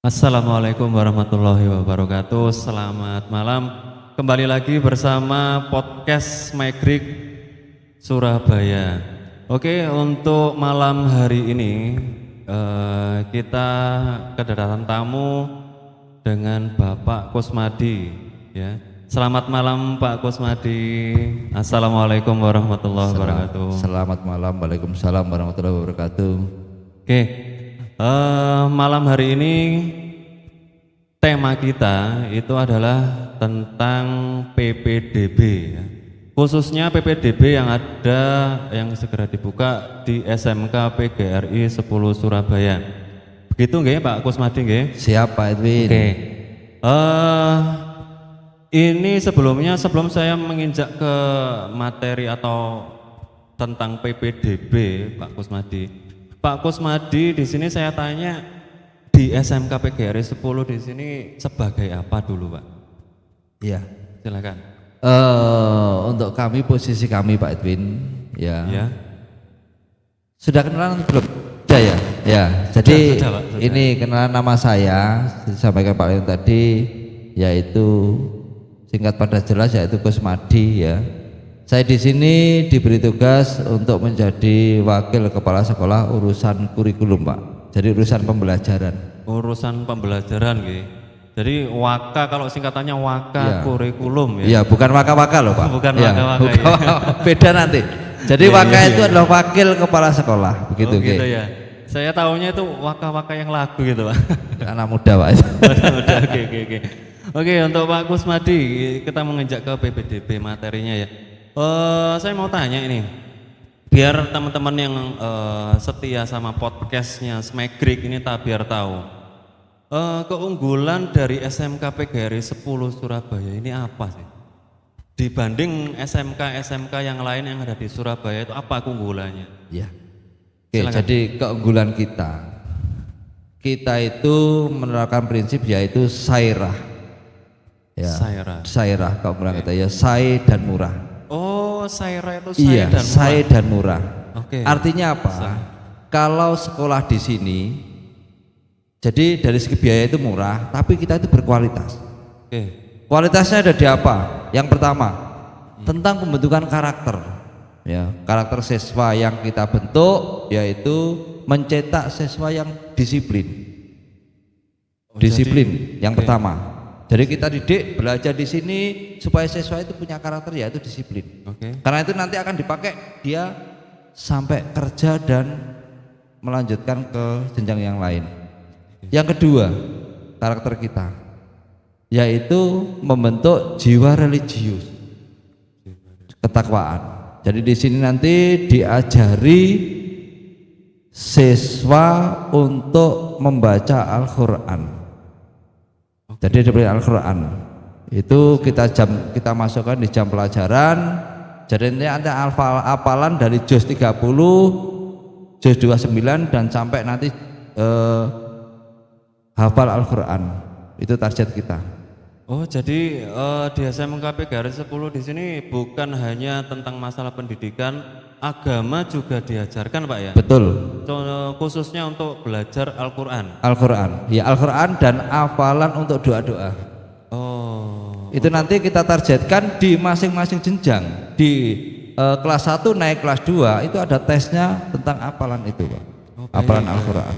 Assalamualaikum warahmatullahi wabarakatuh. Selamat malam. Kembali lagi bersama podcast Magrik Surabaya. Oke, untuk malam hari ini kita kedatangan tamu dengan Bapak Kusmadi. Ya, selamat malam Pak Kusmadi. Assalamualaikum warahmatullahi wabarakatuh. Selamat malam, waalaikumsalam warahmatullahi wabarakatuh. Oke. Malam hari ini tema kita itu adalah tentang PPDB ya. Khususnya PPDB yang segera dibuka di SMK PGRI 10 Surabaya. Begitu nggih Pak Kusmadi nggih? Siapa Edwin? Oke. Ini sebelum saya menginjak ke materi atau tentang PPDB Pak Kusmadi. Pak Kusmadi, di sini saya tanya, di SMK PGRI 10 di sini sebagai apa dulu, Pak? Iya. Silakan. Untuk kami, posisi kami Pak Edwin, ya. Ya. Sudah kenalan belum? Sudah ya. Ya. Jadi sudah, Pak, sudah. ini kenalan nama saya, disampaikan Pak Leon tadi, yaitu singkat pada jelas yaitu Kusmadi ya. Saya di sini diberi tugas untuk menjadi wakil kepala sekolah urusan kurikulum, Pak. Jadi urusan pembelajaran. Urusan pembelajaran, gitu. Jadi WAKA, kalau singkatannya WAKA Ya. kurikulum ya. Iya, bukan waka-waka loh, Pak. Bukan Ya, waka-waka, bukan ya. beda nanti. Jadi Iya, waka iya, itu iya. adalah wakil kepala sekolah, begitu, Oh, gitu Ki. ya. Saya tahunya itu WAKA-WAKA yang lagu gitu, Pak. Anak muda, Pak. Udah, oke. Oke, untuk Pak Kusmadi, kita menginjak ke PPDB materinya ya. Saya mau tanya ini, biar teman-teman yang setia sama podcastnya Smegrik ini biar tahu, keunggulan dari SMK PGRI 10 Surabaya ini apa sih? Dibanding SMK yang lain yang ada di Surabaya itu apa keunggulannya? Ya. Oke, Silakan. jadi keunggulan kita itu menerapkan prinsip yaitu sairah. Ya. Sairah keunggulan kita ya, sai dan murah. Oh, Saira itu Iya, saya dan sai dan murah. Oke. Artinya apa? Kalau sekolah di sini, jadi dari segi biaya itu murah, tapi kita itu berkualitas. Oke. Kualitasnya ada di apa? Yang pertama, tentang pembentukan karakter. Ya, karakter siswa yang kita bentuk yaitu mencetak siswa yang disiplin. Disiplin yang pertama. Jadi kita didik belajar di sini supaya siswa itu punya karakter yaitu disiplin. Oke. Karena itu nanti akan dipakai dia sampai kerja dan melanjutkan ke jenjang yang lain. Yang kedua, karakter kita yaitu membentuk jiwa religius, ketakwaan. Jadi di sini nanti diajari siswa untuk membaca Al-Qur'an. Jadi dari Al-Qur'an itu kita masukkan di jam pelajaran. Jadi nanti ada hafalan dari juz 30, juz 29 dan sampai nanti hafal Al-Qur'an. Itu target kita. Oh, jadi di SMK PGRI 10 di sini bukan hanya tentang masalah pendidikan, agama juga diajarkan, Pak ya? Betul. Khususnya untuk belajar Al-Qur'an. Al-Qur'an. Ya, Al-Qur'an dan hafalan untuk doa-doa. Oh. Itu nanti kita targetkan di masing-masing jenjang. Di kelas 1 naik kelas 2 itu ada tesnya tentang hafalan itu, Pak. Hafalan Al-Qur'an.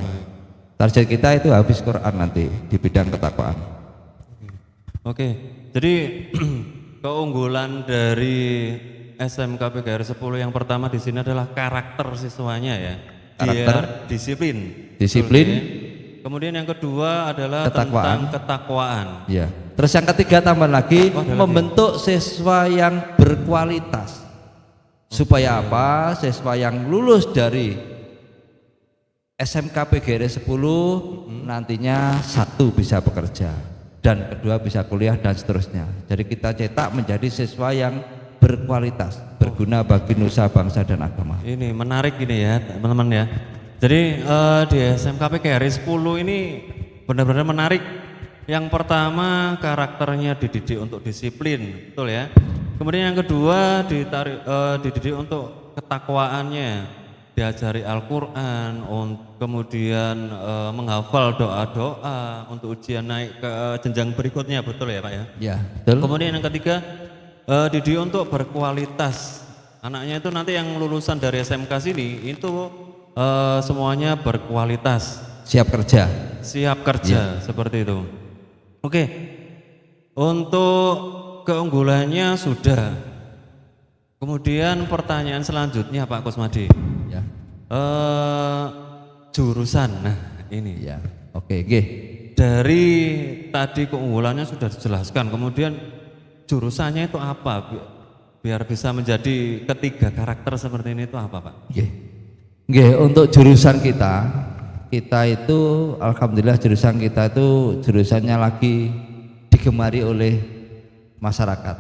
Target kita itu habis Qur'an nanti di bidang ketakwaan. Oke. Jadi keunggulan dari SMK PGRI 10 yang pertama di sini adalah karakter siswanya ya. Karakter, Dia disiplin. disiplin. Oke. Kemudian yang kedua adalah Ketakwaan. tentang ketakwaan. Ya. Terus yang ketiga tambah lagi ada membentuk siswa yang berkualitas. Supaya apa? Siswa yang lulus dari SMK PGRI 10 nantinya satu bisa bekerja dan kedua bisa kuliah dan seterusnya. Jadi kita cetak menjadi siswa yang berkualitas, berguna bagi nusa, bangsa dan agama. Ini menarik gini ya teman-teman ya. Jadi di SMK PGRI 10 ini benar-benar menarik. Yang pertama karakternya dididik untuk disiplin, betul ya. Kemudian yang kedua dididik untuk ketakwaannya. diajari Al-Qur'an, kemudian menghafal doa-doa untuk ujian naik ke jenjang berikutnya, betul ya Pak ya? Ya, betul. Kemudian yang ketiga, dididik untuk berkualitas. Anaknya itu nanti yang lulusan dari SMK sini itu semuanya berkualitas, Siap kerja. siap kerja, seperti itu. Oke, untuk keunggulannya sudah. Kemudian pertanyaan selanjutnya Pak Kusmadi, Ya. jurusan. Nah ini Ya. Oke, nggih. dari tadi keunggulannya sudah dijelaskan, kemudian jurusannya itu apa? Biar bisa menjadi ketiga karakter seperti ini itu apa Pak? Nggih. Nggih, untuk jurusan kita itu alhamdulillah jurusan kita itu jurusannya lagi digemari oleh masyarakat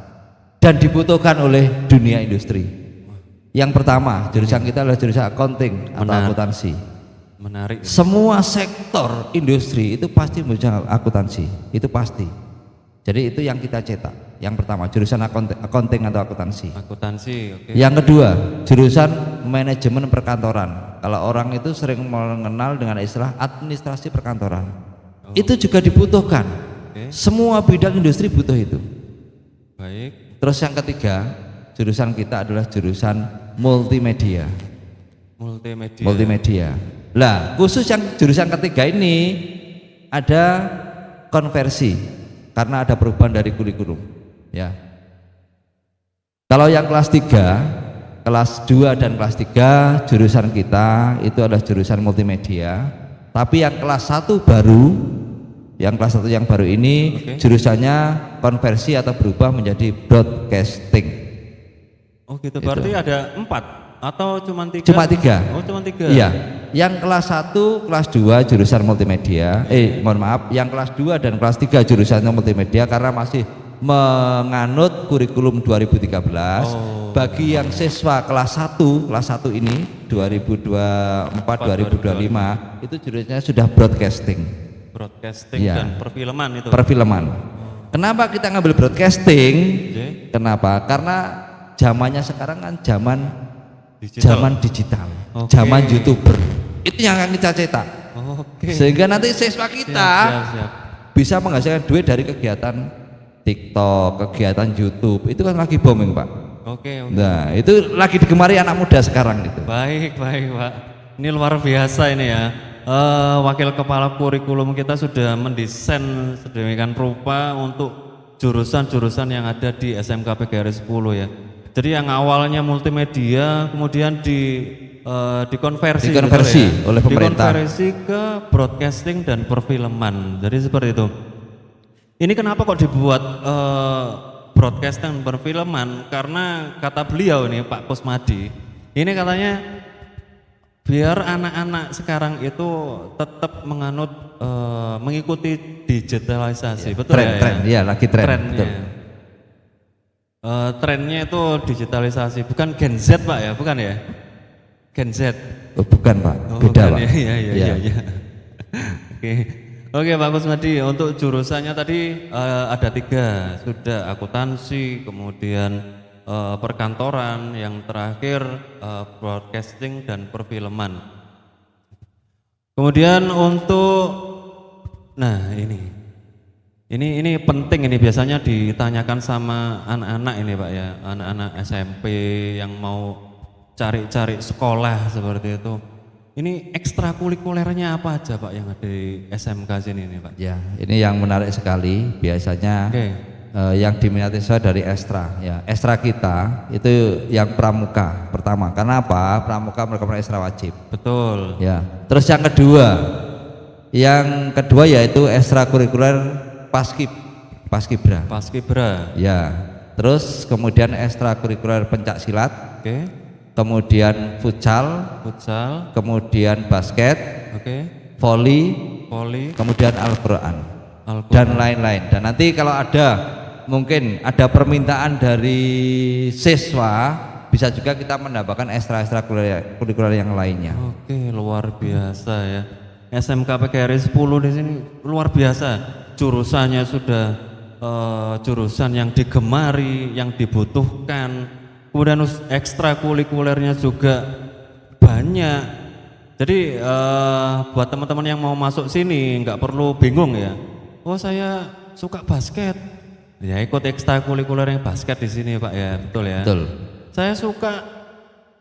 dan dibutuhkan oleh dunia industri. Yang pertama, jurusan kita adalah jurusan accounting atau akuntansi. Menarik. Semua sektor industri itu pasti membutuhkan akuntansi, itu pasti. Jadi itu yang kita cetak. Yang pertama, jurusan accounting atau akuntansi. Akuntansi, oke. Yang kedua, jurusan manajemen perkantoran. Kalau orang itu sering mengenal dengan istilah administrasi perkantoran. Itu juga dibutuhkan. Semua bidang industri butuh itu. Baik. Terus yang ketiga, jurusan kita adalah jurusan multimedia. Multimedia. Lah, khusus yang jurusan ketiga ini ada konversi karena ada perubahan dari kurikulum, ya. Kalau yang kelas 3, kelas 2 dan kelas 3 jurusan kita itu adalah jurusan multimedia. Tapi yang kelas 1 baru, yang kelas 1 yang baru ini jurusannya konversi atau berubah menjadi broadcasting. Oh gitu, berarti ada 4 atau cuma 3? Cuma 3. Oh cuma 3. Iya. Yang kelas 1, kelas 2 jurusan multimedia. Mohon maaf, yang kelas 2 dan kelas 3 jurusannya multimedia karena masih menganut kurikulum 2013. Bagi yang siswa kelas 1 ini 2024 2025 itu jurusannya sudah broadcasting. Broadcasting dan perfilman itu. Perfilman. Kenapa kita ngambil broadcasting? Kenapa? Karena zamannya sekarang kan zaman digital, zaman YouTuber. Itu yang akan kita cetak. Sehingga nanti siswa kita bisa menghasilkan duit dari kegiatan TikTok, kegiatan YouTube. Itu kan lagi booming, Pak. Nah, itu lagi digemari anak muda sekarang itu. Baik, Pak. Ini luar biasa ini ya. Wakil Kepala Kurikulum kita sudah mendesain sedemikian rupa untuk jurusan-jurusan yang ada di SMK PGRI 10 ya. Jadi yang awalnya multimedia kemudian dikonversi gitu ya, oleh pemerintah. Dikonversi ke broadcasting dan perfilman. Jadi seperti itu. Ini kenapa kok dibuat broadcasting dan perfilman? Karena kata beliau ini Pak Kusmadi, ini katanya biar anak-anak sekarang itu tetap menganut mengikuti digitalisasi, betul ya? Tren, ya lagi tren. Trennya. Trennya itu digitalisasi, bukan Gen Z Pak ya, bukan ya? Gen Z. Bukan Pak, beda Pak. Iya. Oke Pak Kusmadi, untuk jurusannya tadi ada 3, sudah akuntansi, kemudian perkantoran, yang terakhir broadcasting dan perfilman. Kemudian untuk, nah ini penting, ini biasanya ditanyakan sama anak-anak ini Pak ya, anak-anak SMP yang mau cari-cari sekolah seperti itu. Ini ekstrakurikulernya apa aja Pak yang ada di SMK sini nih Pak? Ya, ini yang menarik sekali. Biasanya yang diminati saya dari ekstra. Ya, ekstra kita itu yang pramuka pertama. Karena apa? Pramuka merupakan ekstra wajib. Betul. Ya. Terus yang kedua yaitu ekstrakurikuler paskibra. Ya. Terus kemudian ekstrakurikuler pencak silat. Kemudian futsal, kemudian basket, voli, kemudian Al-Quran, dan lain-lain. Dan nanti kalau mungkin ada permintaan dari siswa, bisa juga kita menambahkan ekstrakurikuler yang lainnya. Oke, luar biasa ya. SMK PGRI 10 di sini luar biasa. Jurusannya sudah jurusan yang digemari, yang dibutuhkan. Kemudian ekstrakurikulernya juga banyak. Jadi buat teman-teman yang mau masuk sini nggak perlu bingung ya. Oh saya suka basket, ya ikut ekstrakurikuler yang basket di sini Pak ya, betul ya. Betul. Saya suka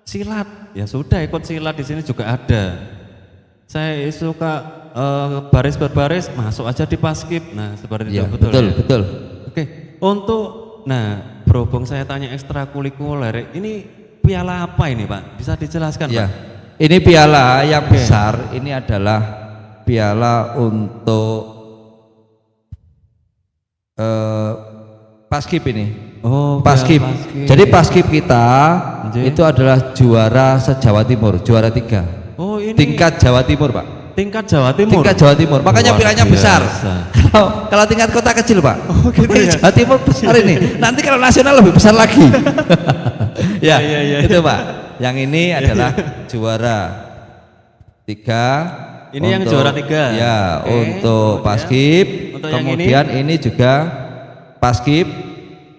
silat, ya sudah ikut silat di sini juga ada. Saya suka baris berbaris, masuk aja di paskib. Nah seperti Ya, itu betul. betul, Ya? betul. Oke, nah berhubung saya tanya ekstrakurikuler, ini piala apa ini Pak? Bisa dijelaskan Ya. Pak? Ini piala yang besar, ini adalah piala untuk paskib ini. Oh, Paskib. piala paskib. Jadi paskib kita Nggih. itu adalah juara se-Jawa Timur, juara 3. Oh ini Tingkat Jawa Timur, Pak. tingkat Jawa Timur. Tingkat Jawa Timur. Makanya Luar pialanya besar. biasa. Kalau tingkat kota kecil, Pak. Oh, gitu ya? Jawa Timur besar ini. Nanti kalau nasional lebih besar lagi. Ya, Iya. itu Pak. Yang ini adalah juara 3. Ini yang juara 3. Ya, Oke, untuk kemudian paskib. untuk yang Kemudian ini juga paskib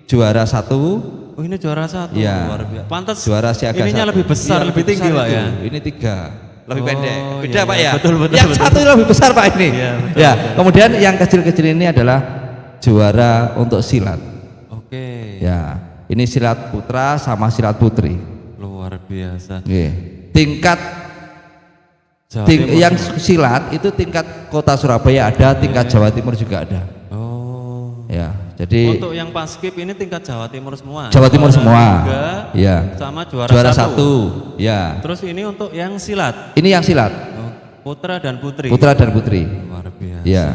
juara 1. Oh ini juara 1. Ya. Luar biasa. Pantas Juara siaga ininya 1. lebih besar, Iya, lebih tinggi besar Pak itu. ya. Ini 3. Lebih Oh, pendek. Beda iya, Pak iya. ya. Betul, yang betul. satu lebih besar Pak ini. Iya, betul, Ya. betul. Kemudian yang kecil-kecil ini adalah juara untuk silat. Oke. Ya. Ini silat putra sama silat putri. Luar biasa. Oke. Tingkat Jawa Timur. yang silat itu tingkat kota Surabaya ada, tingkat Jawa Timur juga ada. Oh. Ya. Jadi Untuk yang paskib ini tingkat Jawa Timur semua. Jawa Timur Juara semua. 3 Ya. sama juara, Juara 1. 1. Ya. Terus ini untuk yang silat. Ini yang silat. Oh, putra dan putri. Putra dan putri. Luar biasa. Ya.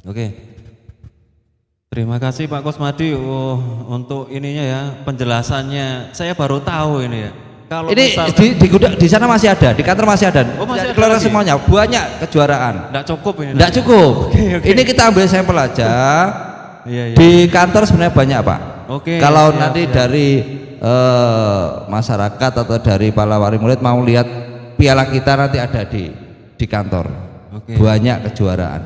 Oke. Terima kasih Pak Kusmadi untuk ininya ya, penjelasannya. Saya baru tahu ini ya. Kalau Ini misal di sana masih ada, di kantor masih ada. Oh, masih ada Keluar lagi? semuanya, banyak kejuaraan. enggak cukup ini. Enggak cukup. Oke. Ini kita ambil sampel aja. Iya, iya. Di kantor sebenarnya banyak, Pak. Oke. Kalau siap, nanti siap. dari masyarakat atau dari para wali murid mau lihat piala kita nanti ada di kantor. Oke. Banyak kejuaraan.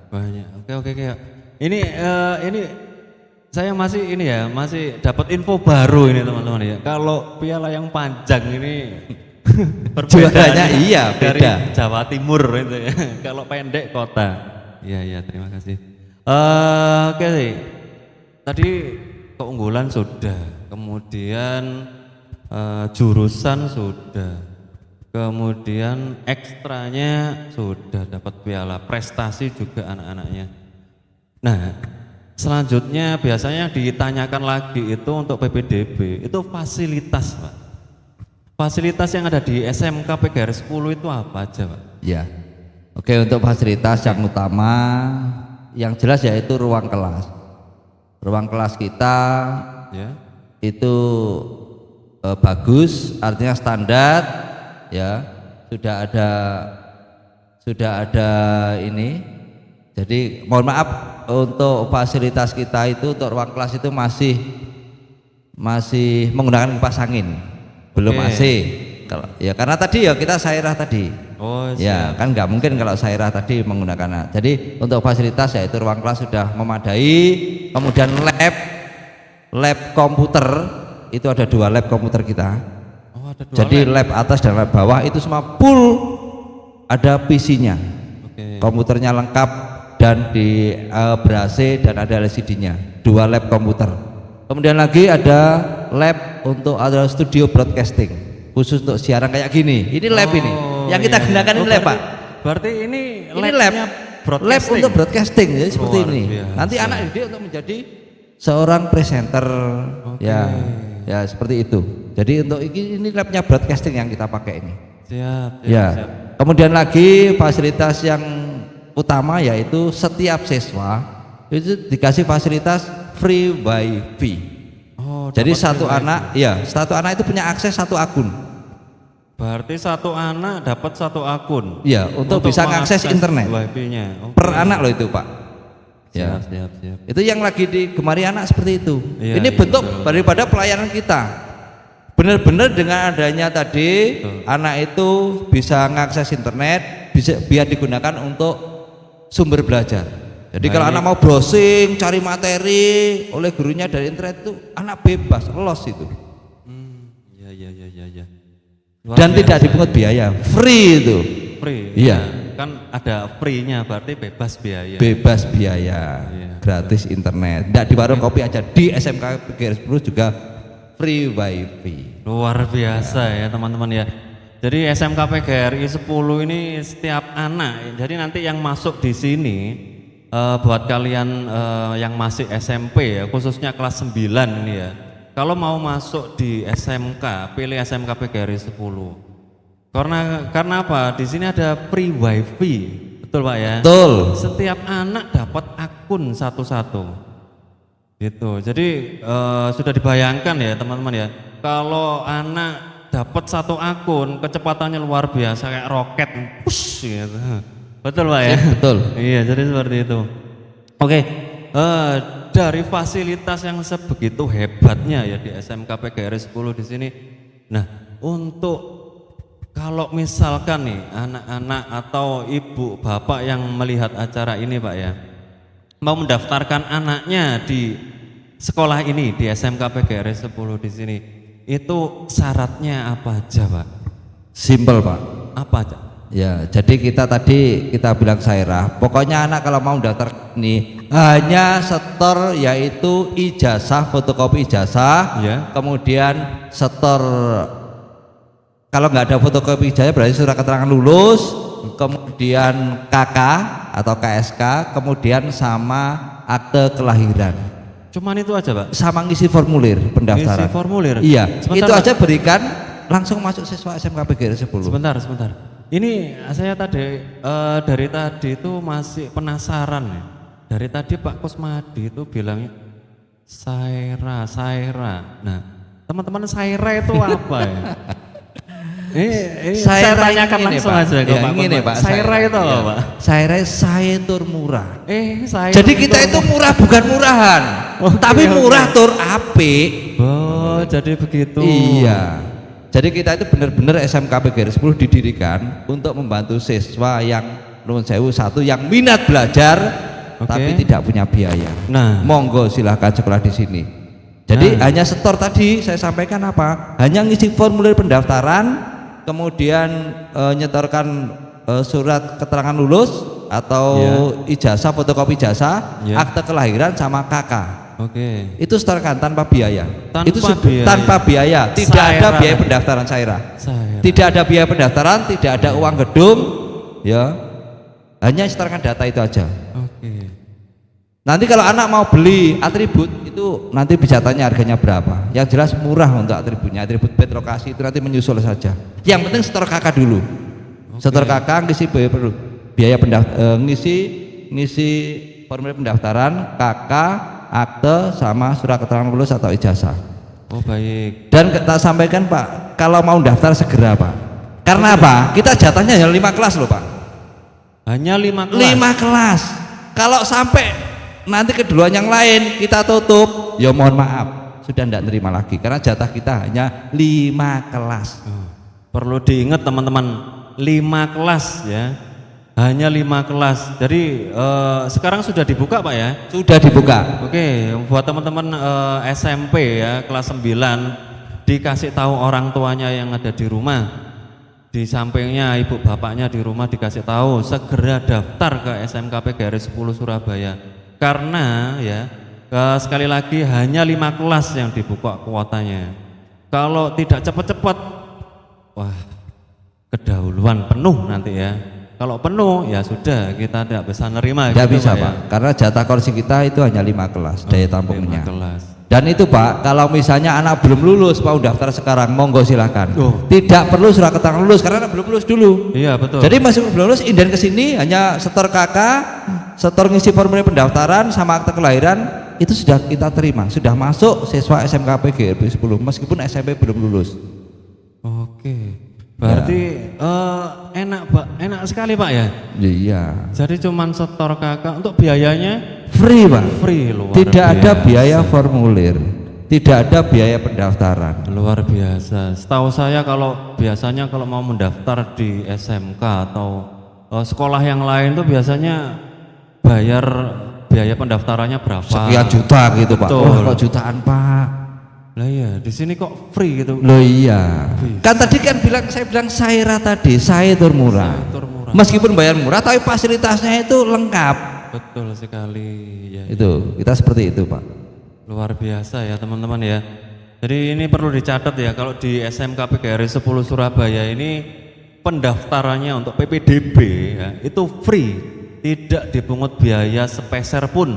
Banyak. Oke. Ini saya masih ini ya, masih dapat info baru ini teman-teman ya. Kalau piala yang panjang ini Juaranya iya, dari beda. Jawa Timur itu ya. Kalau pendek kota. Iya, terima kasih. Oke sih. Tadi keunggulan sudah, kemudian jurusan sudah. Kemudian ekstranya sudah dapat piala, prestasi juga anak-anaknya. Nah, selanjutnya biasanya ditanyakan lagi itu untuk PPDB, itu fasilitas Pak. Fasilitas yang ada di SMK PGR 10 itu apa aja Pak? Ya. Oke, untuk fasilitas yang utama yang jelas yaitu ruang kelas. Ruang kelas kita Ya. itu bagus, artinya standar ya. Sudah ada ini. Jadi mohon maaf untuk fasilitas kita itu untuk ruang kelas itu masih menggunakan kipas angin, belum Oke. AC. Kalau ya karena tadi ya kita sairah tadi. Oh, Ya kan nggak mungkin kalau sairah tadi menggunakan. Jadi untuk fasilitas yaitu ruang kelas sudah memadai, kemudian lab komputer itu ada 2 lab komputer kita. Oh, ada 2 Jadi lab. lab atas dan lab bawah itu semua full ada PC-nya, Oke. komputernya lengkap dan di ber-AC dan ada LCD-nya. 2 lab komputer. Kemudian lagi ada lab untuk ada studio broadcasting khusus untuk siaran kayak gini. Ini lab ini. Yang kita iya. gunakan ini lab, Pak. Berarti ini Ini lab, labnya lab broadcasting. untuk broadcasting jadi seperti Luar ini. biasa. Nanti anak didik untuk menjadi seorang presenter, Oke. ya seperti itu. Jadi untuk ini labnya broadcasting yang kita pakai ini. Siap. Ya. Kemudian lagi fasilitas yang utama yaitu setiap siswa itu dikasih fasilitas free wifi. Oh, Jadi dapat satu free anak, ya satu anak itu punya akses 1 akun. Berarti satu anak dapat 1 akun. Ya, untuk bisa mengakses internet. Wifi-nya. Oke. Per anak loh itu, Pak. Ya. Siap. Itu yang lagi digemari anak seperti itu. Iya, Ini iya, bentuk betul. daripada pelayanan kita. Benar-benar dengan adanya tadi Betul. anak itu bisa mengakses internet, bisa biar digunakan untuk sumber belajar. Jadi Nah, kalau ini- anak mau browsing, cari materi oleh gurunya dari internet itu anak bebas, los itu. Iya. Luar dan biasa. tidak dipungut biaya, free itu. Free. Iya. Kan ada free-nya berarti bebas biaya. Bebas biaya, Iya. gratis internet. Tidak di warung kopi aja, di SMK PGRI 10 juga free wifi. Luar biasa ya teman-teman ya. Jadi SMK PGRI 10 ini setiap anak. Jadi nanti yang masuk di sini buat kalian yang masih SMP ya, khususnya kelas 9 ini ya. Kalau mau masuk di SMK, pilih SMK PGRI 10. Karena apa? Di sini ada free wifi. Betul Pak ya? Betul. Setiap anak dapat akun satu-satu. Gitu. Jadi sudah dibayangkan ya teman-teman ya. Kalau anak dapat satu akun, kecepatannya luar biasa kayak roket, push gitu. Betul Pak ya? Betul. Iya, jadi seperti itu. Oke, dari fasilitas yang sebegitu hebatnya ya di SMK PGRI 10 di sini. Nah, untuk kalau misalkan nih anak-anak atau ibu bapak yang melihat acara ini Pak ya, mau mendaftarkan anaknya di sekolah ini di SMK PGRI 10 di sini, itu syaratnya apa aja Pak? Simple Pak. Apa aja? Ya, jadi kita bilang Sairah, pokoknya anak kalau mau daftar ini hanya setor yaitu ijazah, fotokopi ijazah, Ya. kemudian setor, kalau nggak ada fotokopi ijazah berarti surat keterangan lulus, kemudian KK atau KSK, kemudian sama akte kelahiran. Cuman itu aja Pak? Sama ngisi formulir pendaftaran. Ngisi formulir? Iya, Sebentar, itu Pak. aja berikan langsung masuk siswa SMK PGRI 10. Sebentar. Ini saya dari tadi itu masih penasaran ya. Dari tadi Pak Kusmadi itu bilangnya Saira. Nah, teman-teman Saira itu apa ya? Saya tanyakan ini, langsung Pak. aja ke Ya, Pak ini, Kusmadi. Pak, Saira itu apa Ya. Pak? Saira saya tur murah. Saya Jadi kita itu murah bukan murahan, Oke, tapi oke. murah tur apik. Oh, jadi begitu. Iya. Jadi kita itu benar-benar SMK PGRI 10 didirikan untuk membantu siswa yang nuwun sewu satu yang minat belajar Oke. tapi tidak punya biaya. Nah. Monggo silahkan sekolah di sini. Jadi Nah. hanya setor tadi saya sampaikan apa? Hanya ngisi formulir pendaftaran, kemudian nyetorkan surat keterangan lulus atau ijazah, fotokopi ijazah, Ya. akte kelahiran sama KK. Oke. Itu setorkan tanpa biaya. Tanpa Itu biaya. tanpa biaya. Tidak ada Saira. biaya pendaftaran Saira. Saira. Tidak ada biaya pendaftaran, tidak ada uang gedung, ya. Hanya setorkan data itu aja. Oke. Nanti kalau anak mau beli atribut itu nanti bisa tanya harganya berapa. Yang jelas murah untuk atributnya. Atribut bed lokasi itu nanti menyusul saja. Yang penting setor KK dulu. Setor KK ngisi biaya ngisi formulir pendaftaran, KK, akte sama surat keterangan lulus atau ijazah. Oh baik. Dan kita sampaikan Pak, kalau mau daftar segera Pak. Karena apa? Kita jatahnya hanya 5 kelas loh Pak. Hanya 5 kelas. 5 kelas. Kalau sampai nanti keduluan yang lain kita tutup, ya mohon maaf, sudah tidak terima lagi karena jatah kita hanya 5 kelas. Perlu diingat teman-teman, 5 kelas ya. Hanya 5 kelas. Jadi sekarang sudah dibuka Pak ya? Sudah dibuka. Oke, buat teman-teman SMP ya kelas 9 dikasih tahu orang tuanya yang ada di rumah. Di sampingnya ibu bapaknya di rumah dikasih tahu segera daftar ke SMK PGRI 10 Surabaya. Karena ya sekali lagi hanya 5 kelas yang dibuka kuotanya. Kalau tidak cepat-cepat, wah kedahuluan penuh nanti ya. Kalau penuh ya sudah kita tidak bisa nerima. Tidak gitu, bisa Pak, Pak, karena jatah kursi kita itu hanya 5 kelas daya tampungnya. 5 kelas. Dan itu Pak, kalau misalnya anak belum lulus mau daftar sekarang, monggo silakan. Oh. Tidak perlu surat keterangan lulus karena anak belum lulus dulu. Iya betul. Jadi masih belum lulus, inden ke sini hanya setor KK, setor ngisi formulir pendaftaran sama akte kelahiran, itu sudah kita terima, sudah masuk siswa SMK PGRI 10 meskipun SMP belum lulus. Oke. Berarti enak sekali Pak ya. Iya. Jadi cuman setor kakak untuk biayanya Free Pak. free luar Tidak ada biasa. biaya formulir, tidak ada biaya pendaftaran. Luar biasa. Setahu saya biasanya kalau mau mendaftar di SMK atau sekolah yang lain tuh biasanya bayar biaya pendaftarannya berapa? Sekian juta gitu Pak. Betul. Oh, kok jutaan Pak? Lah iya, di sini kok free gitu. Loh iya. Kan tadi kan saya bilang Saira tadi, saya tur murah. Tur murah. Meskipun bayar murah tapi fasilitasnya itu lengkap. Betul sekali ya. Itu, kita seperti itu, Pak. Luar biasa ya teman-teman ya. Jadi ini perlu dicatat ya, kalau di SMK PGRI 10 Surabaya ini pendaftarannya untuk PPDB ya, itu free, tidak dipungut biaya sepeser pun.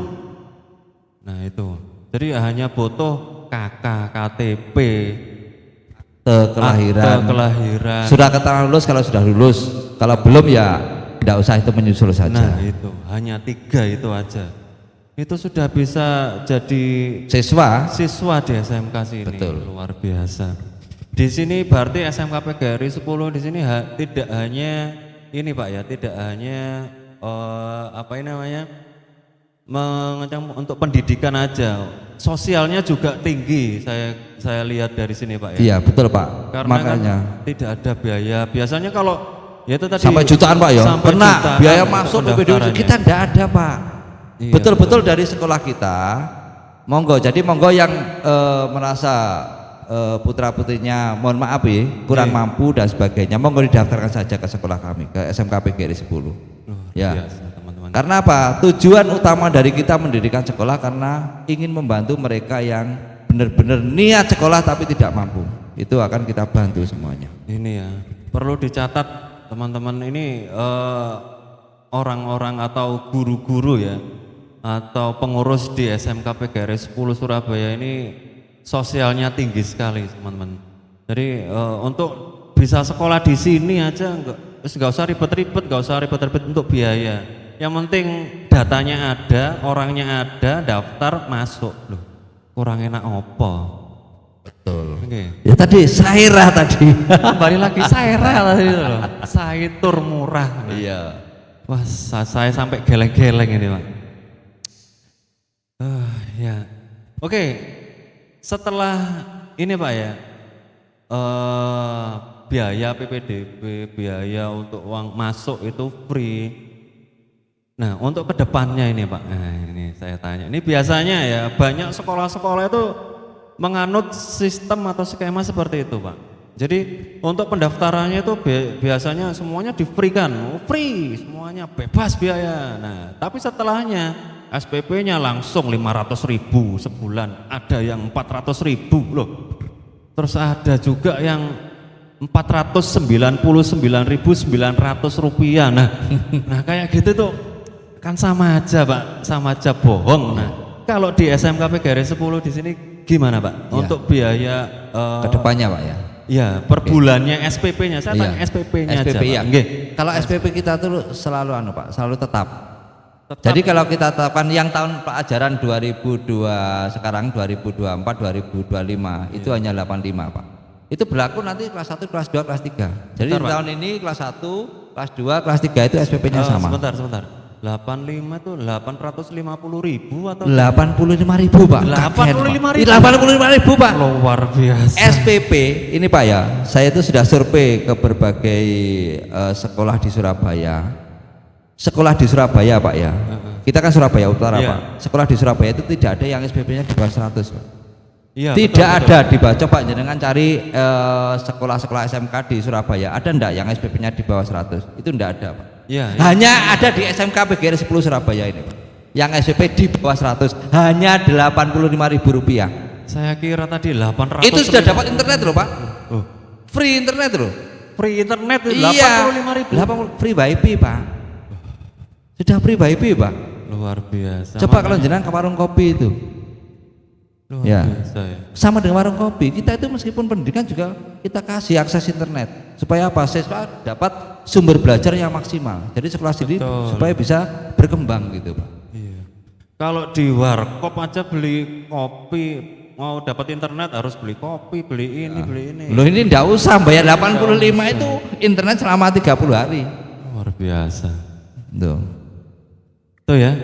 Nah itu, jadi hanya butuh KK, KTP, Kelahiran. akte kelahiran. Sudah keterangan lulus kalau sudah lulus. Kalau belum ya tidak usah, itu menyusul saja. Nah itu, hanya 3 itu aja. Itu sudah bisa jadi siswa di SMK sini. Betul. Luar biasa. Di sini berarti SMK PGRI 10 di sini tidak hanya ini Pak ya, tidak hanya apa ini namanya untuk pendidikan aja, sosialnya juga tinggi. Saya lihat dari sini Pak ya. Iya betul Pak. Karena Makanya kan tidak ada biaya. Biasanya kalau ya itu tadi sampai jutaan Pak ya. sampai Pernah jutaan biaya masuk PPDB kita tidak ada Pak. Iya, Betul-betul dari sekolah kita. Monggo. Jadi monggo yang merasa putra putrinya mohon maaf ya kurang mampu dan sebagainya, monggo didaftarkan saja ke sekolah kami, ke SMK PGRI 10. Ya. biasa, teman-teman. Karena apa? Tujuan utama dari kita mendirikan sekolah karena ingin membantu mereka yang benar-benar niat sekolah tapi tidak mampu. Itu akan kita bantu semuanya. Ini ya, perlu dicatat teman-teman, ini orang-orang atau guru-guru ya, atau pengurus di SMK PGRI 10 Surabaya ini sosialnya tinggi sekali teman-teman. Jadi untuk bisa sekolah di sini aja nggak usah ribet-ribet, untuk biaya. Yang penting datanya ada, orangnya ada, daftar masuk loh. Kurang enak opo. Betul. Okay. Ya tadi Saira tadi. Kembali lagi Saira tadi itu loh. Saitur murah. Iya. Wah, saya sampai geleng-geleng ini Pak. Ya. Oke. Setelah ini Pak ya, biaya PPDB, biaya untuk uang masuk itu free. Nah untuk kedepannya ini Pak, nah ini saya tanya, ini biasanya ya banyak sekolah-sekolah itu menganut sistem atau skema seperti itu Pak. Jadi untuk pendaftarannya itu biasanya semuanya di-free-kan, free, semuanya bebas biaya. Nah tapi setelahnya SPP-nya langsung 500.000 sebulan, ada yang 400.000 loh. Terus ada juga yang 499.900 rupiah. Nah kayak gitu tuh kan sama aja Pak, sama aja bohong. Nah kalau di SMK PGRI 10 di sini gimana Pak? Untuk biaya kedepannya Pak ya? Ya per bulannya SPP-nya, saya tanya SPP-nya aja SPP, ya. Pak. Kalau SPP kita tuh selalu Pak, selalu tetap. Jadi kalau kita tetapkan yang tahun pelajaran 2002 sekarang 2024 2025 itu hanya 85 Pak. Itu berlaku nanti kelas 1, kelas 2, kelas 3. Jadi Bentar, tahun ini kelas 1, kelas 2, kelas 3 itu SPP-nya sama. Sebentar. 85 tuh 850.000 atau 85.000 Pak. 85.000 Pak. Luar biasa. SPP ini Pak ya, saya itu sudah survei ke berbagai sekolah di Surabaya. Sekolah di Surabaya Pak ya, kita kan Surabaya Utara Pak. Sekolah di Surabaya itu tidak ada yang SPP-nya di bawah 100 Pak. Iya, tidak ada. Dibaca Pak, jenengan cari sekolah-sekolah SMK di Surabaya, ada enggak yang SPP-nya di bawah 100? Itu enggak ada Pak. Iya. Hanya ada di SMK PGRI 10 Surabaya ini Pak, yang SPP di bawah 100 hanya 85.000 rupiah. Saya kira tadi 800. Itu sudah dapat internet loh Pak. Oh. Free internet loh. Free internet Iya, 85.000. Free wifi Pak. Sudah free wifi Pak. Luar biasa. Coba kalau jenengan ke warung kopi itu. Luar biasa ya. Sama dengan warung kopi, kita itu meskipun pendidikan juga kita kasih akses internet supaya apa? Siswa dapat sumber belajar yang maksimal. Jadi sekolah sendiri supaya bisa berkembang gitu Pak. Iya. Kalau di warkop aja beli kopi, mau dapat internet harus beli kopi, beli ini, beli ini. Loh ini enggak usah bayar 85 itu internet selama 30 hari. Luar biasa. Tuh ya,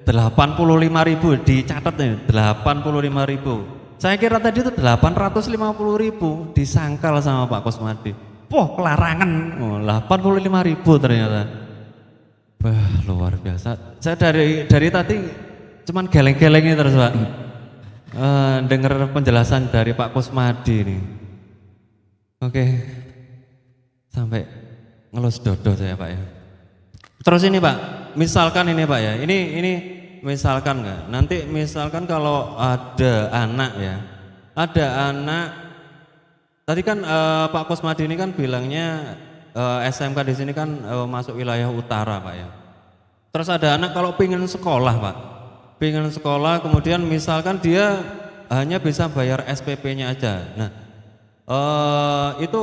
85.000 dicatat nih, 85.000. Saya kira tadi itu 850.000 disangkal sama Pak Kusmadi. Wah kelarangan, 85.000 ternyata. Wah luar biasa. Saya dari tadi cuman geleng-gelengnya terus Pak. dengar penjelasan dari Pak Kusmadi nih. Oke, sampai ngelus dodo saya Pak ya. Terus ini Pak, misalkan ini Pak ya, ini misalkan nggak? Nanti misalkan kalau ada anak ya, ada anak. Tadi kan Pak Kusmadi ini kan bilangnya SMK di sini kan masuk wilayah utara Pak ya. Terus ada anak kalau pengen sekolah Pak, pengen sekolah kemudian misalkan dia hanya bisa bayar SPP-nya aja. Nah itu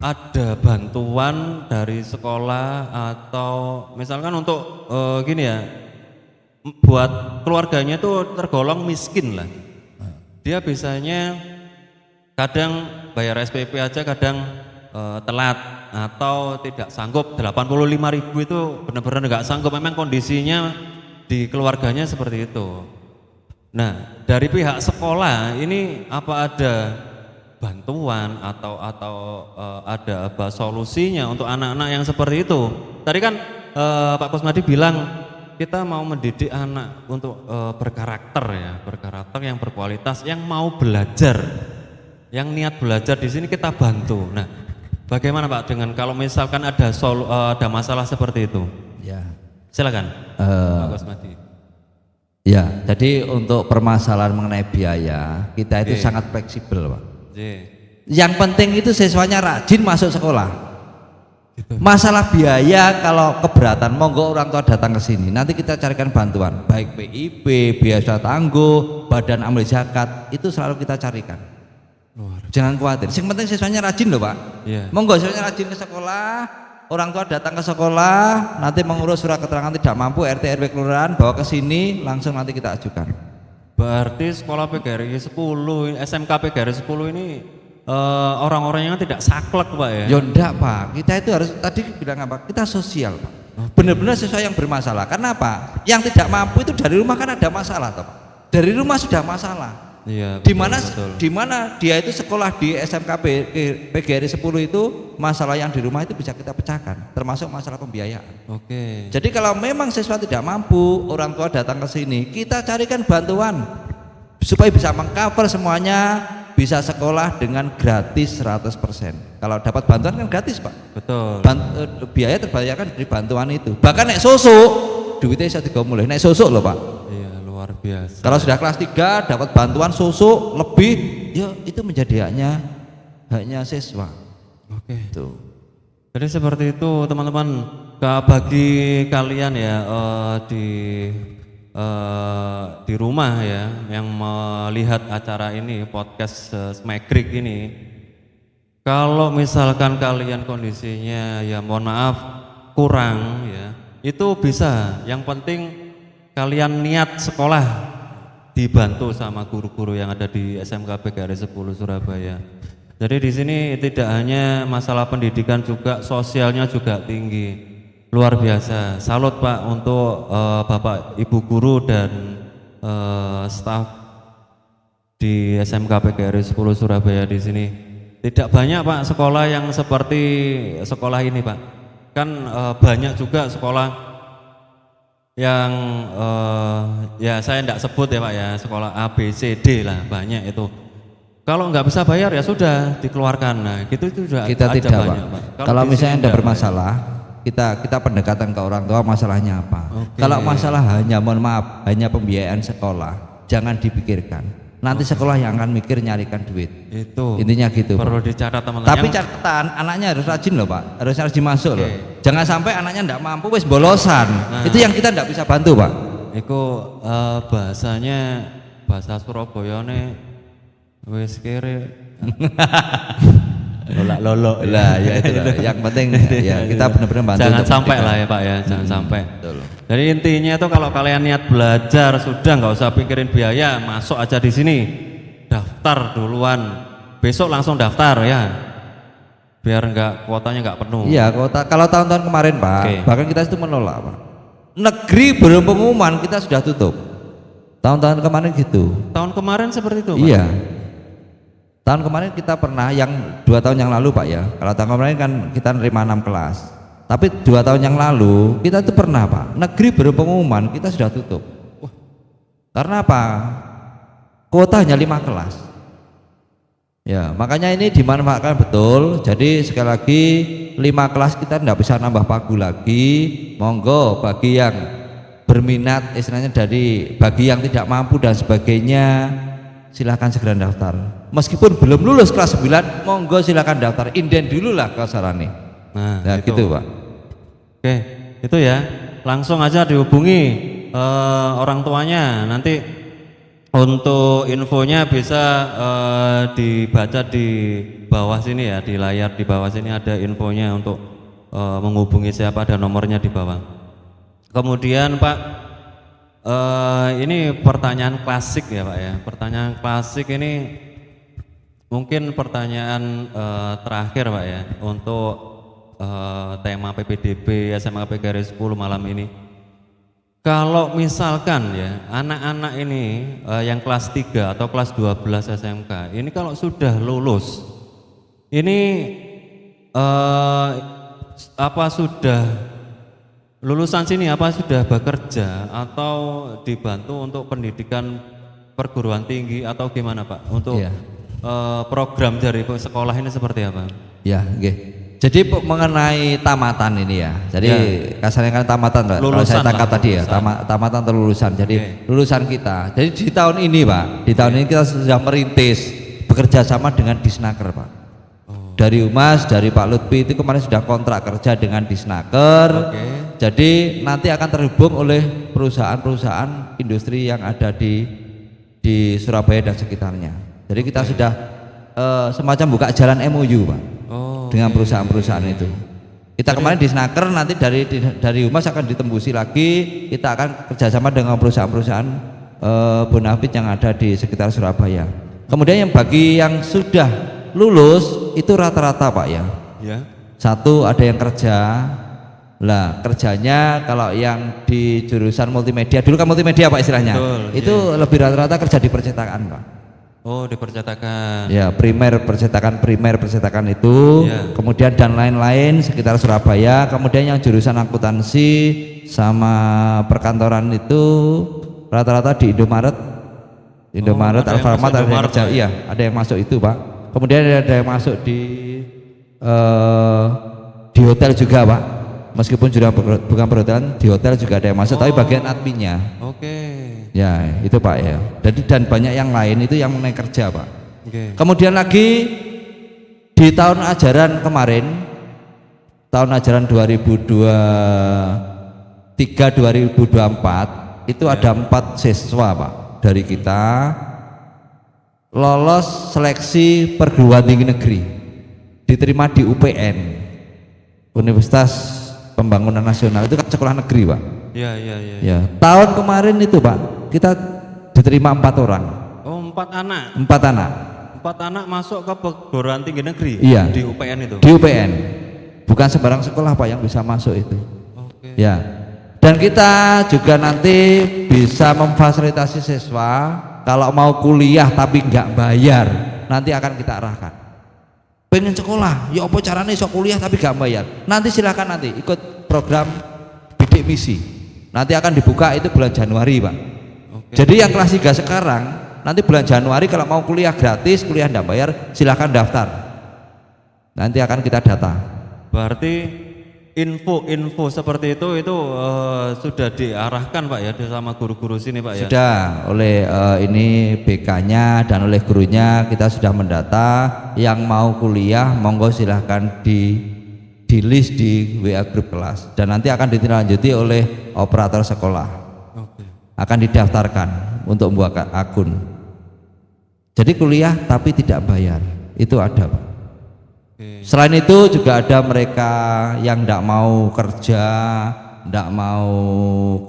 ada bantuan dari sekolah atau misalkan untuk gini ya, buat keluarganya itu tergolong miskin lah. Dia bisanya kadang bayar SPP aja, kadang telat atau tidak sanggup. 85.000 itu benar-benar nggak sanggup, memang kondisinya di keluarganya seperti itu. Nah dari pihak sekolah ini apa ada bantuan atau ada apa solusinya untuk anak-anak yang seperti itu? Tadi kan Pak Kusmadi bilang kita mau mendidik anak untuk berkarakter ya, berkarakter yang berkualitas, yang mau belajar, yang niat belajar di sini kita bantu. Nah, bagaimana Pak dengan kalau misalkan ada ada masalah seperti itu? Ya. Silakan, Pak Kusmadi. Ya, jadi untuk permasalahan mengenai biaya kita itu sangat fleksibel Pak. Yang penting itu siswanya rajin masuk sekolah. Gitu. Masalah biaya kalau keberatan, monggo orang tua datang ke sini. Nanti kita carikan bantuan, baik PIB, biaya tangguh, badan amil zakat, itu selalu kita carikan. Jangan khawatir. Yang penting siswanya rajin loh Pak. Monggo siswanya rajin ke sekolah, orang tua datang ke sekolah, nanti mengurus surat keterangan tidak mampu, RT RW kelurahan bawa ke sini, langsung nanti kita ajukan. Berarti sekolah PGRI 10, SMK PGRI 10 ini orang-orangnya tidak saklek Pak ya? Ya enggak Pak, kita itu harus, tadi bilang apa? Kita sosial Pak. Benar-benar sesuai yang bermasalah. Karena apa? Yang tidak mampu itu dari rumah kan ada masalah toh Pak. Dari rumah sudah masalah. Iya, di mana dia itu sekolah di SMK PGRI 10 itu masalah yang di rumah itu bisa kita pecahkan, termasuk masalah pembiayaan. Oke. Jadi kalau memang siswa tidak mampu, orang tua datang ke sini, kita carikan bantuan supaya bisa mengcover semuanya, bisa sekolah dengan gratis 100%. Kalau dapat bantuan kan gratis Pak. Betul. Biaya terbayarkan dari bantuan itu. Bahkan nek susu, duitnya bisa digomulih. Nek susu loh Pak. Iya luar biasa. Kalau sudah kelas 3 dapat bantuan susu lebih, ya itu menjadi haknya siswa. Oke. Tuh. Jadi seperti itu teman-teman. Bagi kalian ya di rumah ya yang melihat acara ini, podcast Smegrik ini, kalau misalkan kalian kondisinya ya mohon maaf kurang ya, itu bisa, yang penting kalian niat sekolah, dibantu sama guru-guru yang ada di SMK PGRI 10 Surabaya. Jadi di sini tidak hanya masalah pendidikan, juga sosialnya juga tinggi. Luar biasa, salut Pak untuk Bapak Ibu guru dan staf di SMK PGRI 10 Surabaya di sini. Tidak banyak Pak sekolah yang seperti sekolah ini Pak. Kan banyak juga sekolah yang ya saya tidak sebut ya Pak ya, sekolah A, B, C, D lah banyak itu. Kalau nggak bisa bayar ya sudah dikeluarkan. Nah gitu itu juga kita tidak banyak Pak. Kalau misalnya tidak bermasalah, kita pendekatan ke orang tua masalahnya apa. Kalau masalah hanya mohon maaf hanya pembiayaan sekolah, jangan dipikirkan. Nanti sekolah yang akan mikir nyarikan duit. Itu intinya gitu perlu Pak. Dicatat teman-teman. Tapi catatan anaknya harus rajin loh Pak, harus rajin masuk loh. Jangan sampai anaknya enggak mampu wis bolosan. Nah, itu yang kita enggak bisa bantu Pak. Itu bahasanya bahasa Surabaya nih wis kere lolok lah ya itu lah. Yang penting ya kita benar-benar bantu. Jangan sampai lah ya Pak ya, jangan sampai. Betul. Jadi intinya itu kalau kalian niat belajar sudah nggak usah pikirin biaya, masuk aja di sini, daftar duluan, besok langsung daftar ya, biar nggak kuotanya nggak penuh. Iya kuota. Kalau tahun-tahun kemarin Pak, bahkan kita itu menolak Pak. Negeri belum pengumuman kita sudah tutup. Tahun-tahun kemarin gitu. Tahun kemarin seperti itu Pak? Iya. Tahun kemarin kita pernah, yang 2 tahun yang lalu Pak ya, kalau tahun kemarin kan kita nerima 6 kelas, tapi 2 tahun yang lalu kita itu pernah Pak, negeri belum pengumuman kita sudah tutup. Karena apa? kuota hanya 5 kelas. Ya, makanya ini dimanfaatkan betul. Jadi sekali lagi 5 kelas kita tidak bisa nambah pagu lagi. Monggo bagi yang berminat, istilahnya bagi yang tidak mampu dan sebagainya, silahkan segera daftar. Meskipun belum lulus kelas 9, monggo silahkan daftar. Inden dulu lah kasarane. Nah, gitu Pak. Oke, itu ya. Langsung aja dihubungi orang tuanya. Nanti untuk infonya bisa dibaca di bawah sini ya, di layar di bawah sini ada infonya untuk menghubungi siapa, ada nomornya di bawah. Kemudian Pak, ini pertanyaan klasik ya Pak ya. Pertanyaan klasik ini mungkin pertanyaan terakhir Pak ya untuk tema PPDB SMA PGRI 10 malam ini. Kalau misalkan ya anak-anak ini yang kelas 3 atau kelas 12 SMK ini kalau sudah lulus ini apa sudah lulusan sini apa sudah bekerja atau dibantu untuk pendidikan perguruan tinggi atau gimana Pak untuk program dari sekolah ini seperti apa? Ya, oke. Jadi mengenai tamatan ini ya, jadi kasarnya kan tamatan Pak, kalau saya tangkap tadi ya, tamatan atau lulusan, jadi lulusan kita. Jadi di tahun ini Pak, di tahun ini kita sudah merintis bekerja sama dengan Disnaker Pak. Dari Humas, dari Pak Lutfi itu kemarin sudah kontrak kerja dengan Disnaker. Jadi nanti akan terhubung oleh perusahaan-perusahaan industri yang ada di Surabaya dan sekitarnya. Jadi kita sudah semacam buka jalan MOU Pak. Dengan perusahaan-perusahaan itu. Kita kemarin di Snaker, nanti dari Humas akan ditembusi lagi. Kita akan kerjasama dengan perusahaan-perusahaan bonafit yang ada di sekitar Surabaya. Kemudian yang bagi yang sudah lulus itu rata-rata Pak ya. Satu ada yang kerja. Lah kerjanya kalau yang di jurusan multimedia, dulu kan multimedia Pak istilahnya. Itu lebih rata-rata kerja di percetakan Pak. Oh, di percetakan. Ya, primer percetakan itu, kemudian dan lain-lain sekitar Surabaya. Kemudian yang jurusan akuntansi sama perkantoran itu rata-rata di Indomaret, Alfamart ada yang kerja. Iya, ada yang masuk itu Pak. Kemudian ada yang masuk di hotel juga Pak. Meskipun bukan perhotelan, di hotel juga ada yang masuk, tapi bagian adminnya. Ya itu Pak ya. Jadi dan banyak yang lain itu yang mengenai kerja Pak. Kemudian lagi di tahun ajaran kemarin, tahun ajaran 2023-2024 itu ada 4 siswa Pak dari kita lolos seleksi perguruan tinggi negeri, diterima di UPN, Universitas Pembangunan Nasional, itu kan sekolah negeri Pak. Ya. Tahun kemarin itu Pak kita diterima 4 orang. Oh 4 anak. 4 anak. 4 anak masuk ke perguruan tinggi negeri. Iya. Di UPN itu. Di UPN. Bukan sembarang sekolah Pak yang bisa masuk itu. Ya. Dan kita juga nanti bisa memfasilitasi siswa kalau mau kuliah tapi nggak bayar, nanti akan kita arahkan. Pengen sekolah, ya apa caranya iso kuliah tapi nggak bayar? Nanti silakan nanti ikut program bidik misi. Nanti akan dibuka itu bulan Januari Pak. Jadi yang kelas 3 sekarang nanti bulan Januari kalau mau kuliah gratis, kuliah tidak bayar, silahkan daftar. Nanti akan kita data. Berarti info seperti itu sudah diarahkan Pak ya sama guru-guru sini Pak ya. Sudah oleh ini BK-nya dan oleh gurunya kita sudah mendata yang mau kuliah monggo silahkan di list di WA grup kelas dan nanti akan ditindaklanjuti oleh operator sekolah. Akan didaftarkan untuk membuat akun. Jadi kuliah tapi tidak bayar, itu ada Pak. Selain itu juga ada mereka yang tidak mau kerja, tidak mau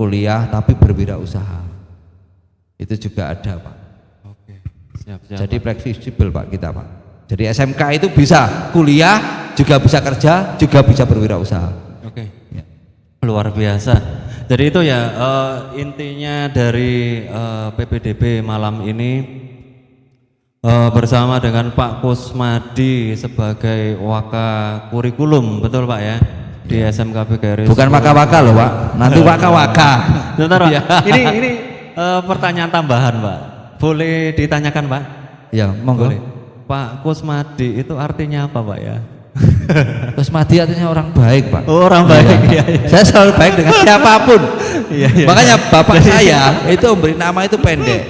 kuliah tapi berwirausaha. Itu juga ada Pak. Siap, jadi fleksibel Pak kita Pak. Jadi SMK itu bisa kuliah, juga bisa kerja, juga bisa berwirausaha. Ya. Luar biasa. Jadi itu ya intinya dari PPDB malam ini bersama dengan Pak Kusmadi sebagai waka kurikulum, betul Pak ya? Di SMK PGRI. Bukan waka-waka loh Pak, nanti waka-waka. Bentar Pak, ini pertanyaan tambahan Pak. boleh ditanyakan Pak? Ya, monggo. Boleh. Pak Kusmadi itu artinya apa Pak ya? Kusmadi artinya orang baik, Pak. Oh, orang baik. Iya, iya. Saya selalu baik dengan siapapun. Iya, iya. Makanya bapak saya itu memberi nama itu pendek.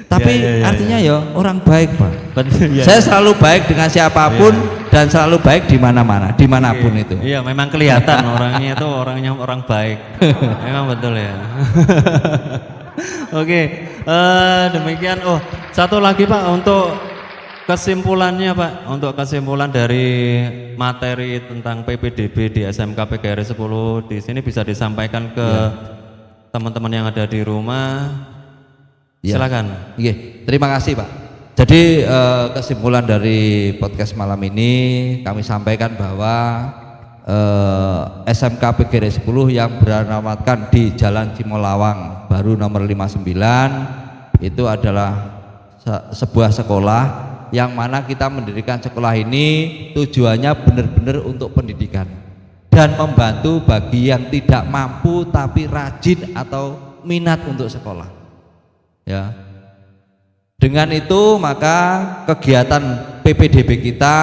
Tapi Iya, iya, artinya ya orang baik, Pak. Betul, iya, Saya iya. selalu baik dengan siapapun dan selalu baik di mana-mana, dimanapun itu. Iya, memang kelihatan orangnya itu orangnya orang baik. Memang betul ya. Oke, demikian. Oh, satu lagi Pak untuk kesimpulannya Pak, untuk kesimpulan dari materi tentang PPDB di SMK PGRI 10 di sini bisa disampaikan ke teman-teman yang ada di rumah. Ya. Silakan. Iya, terima kasih Pak. Jadi kesimpulan dari podcast malam ini kami sampaikan bahwa SMK PGRI 10 yang beralamatkan di Jalan Cimolawang baru nomor 59 itu adalah sebuah sekolah yang mana kita mendirikan sekolah ini tujuannya benar-benar untuk pendidikan dan membantu bagi yang tidak mampu tapi rajin atau minat untuk sekolah. Ya. Dengan itu maka kegiatan PPDB kita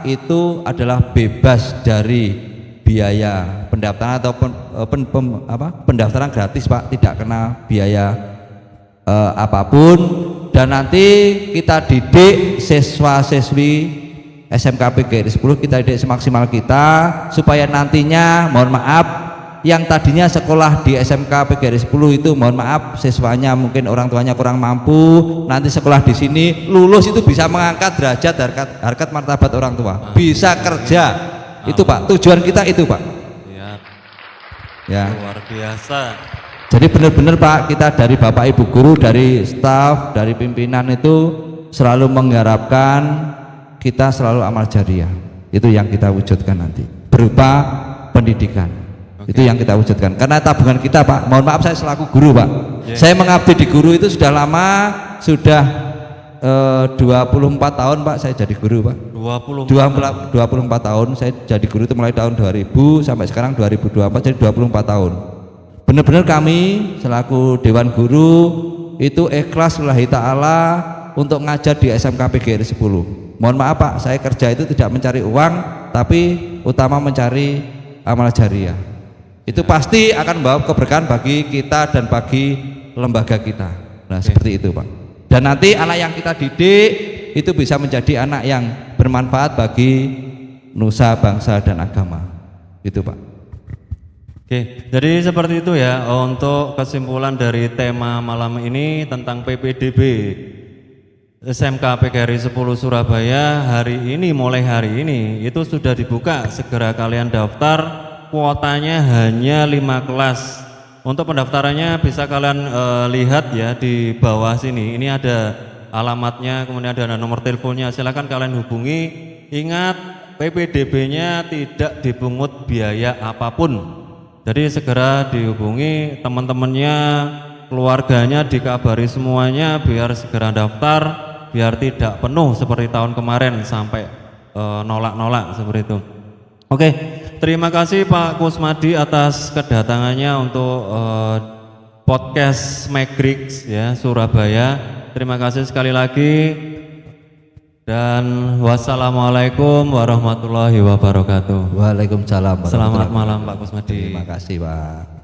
itu adalah bebas dari biaya pendaftaran ataupun pendaftaran gratis Pak, tidak kena biaya apapun, dan nanti kita didik siswa-siswi SMK PGRI 10, kita didik semaksimal kita supaya nantinya mohon maaf yang tadinya sekolah di SMK PGRI 10 itu mohon maaf siswanya mungkin orang tuanya kurang mampu, nanti sekolah di sini lulus itu bisa mengangkat derajat harkat martabat orang tua, bisa kerja. Itu Pak, tujuan kita itu Pak. Ya. Luar biasa. Jadi benar-benar Pak, kita dari Bapak Ibu guru, dari staf, dari pimpinan itu selalu mengharapkan kita selalu amal jariah. Itu yang kita wujudkan nanti berupa pendidikan. Itu yang kita wujudkan. Karena tabungan kita Pak, mohon maaf saya selaku guru Pak. Saya mengabdi di guru itu sudah lama, sudah 24 tahun Pak saya jadi guru Pak. 24 tahun saya jadi guru itu mulai tahun 2000 sampai sekarang 2024, jadi 24 tahun. Benar-benar kami selaku Dewan Guru itu ikhlas lillahi ta'ala untuk ngajar di SMK PGRI 10. Mohon maaf Pak, saya kerja itu tidak mencari uang tapi utama mencari amal jariah. Itu pasti akan membawa keberkahan bagi kita dan bagi lembaga kita. Nah seperti itu Pak. Dan nanti anak yang kita didik itu bisa menjadi anak yang bermanfaat bagi nusa, bangsa dan agama. Itu Pak. Oke, jadi seperti itu ya untuk kesimpulan dari tema malam ini tentang PPDB SMK PGRI 10 Surabaya mulai hari ini itu sudah dibuka, segera kalian daftar, kuotanya hanya 5 kelas. Untuk pendaftarannya bisa kalian lihat ya di bawah sini. Ini ada alamatnya, kemudian ada nomor teleponnya. Silakan kalian hubungi. Ingat, PPDB-nya tidak dipungut biaya apapun. Jadi segera dihubungi teman-temannya, keluarganya dikabari semuanya biar segera daftar, biar tidak penuh seperti tahun kemarin sampai nolak-nolak seperti itu. Oke, terima kasih Pak Kusmadi atas kedatangannya untuk podcast Magrix ya Surabaya. Terima kasih sekali lagi dan wassalamualaikum warahmatullahi wabarakatuh. Waalaikumsalam. Selamat malam Pak Kusmadi. Terima kasih Pak.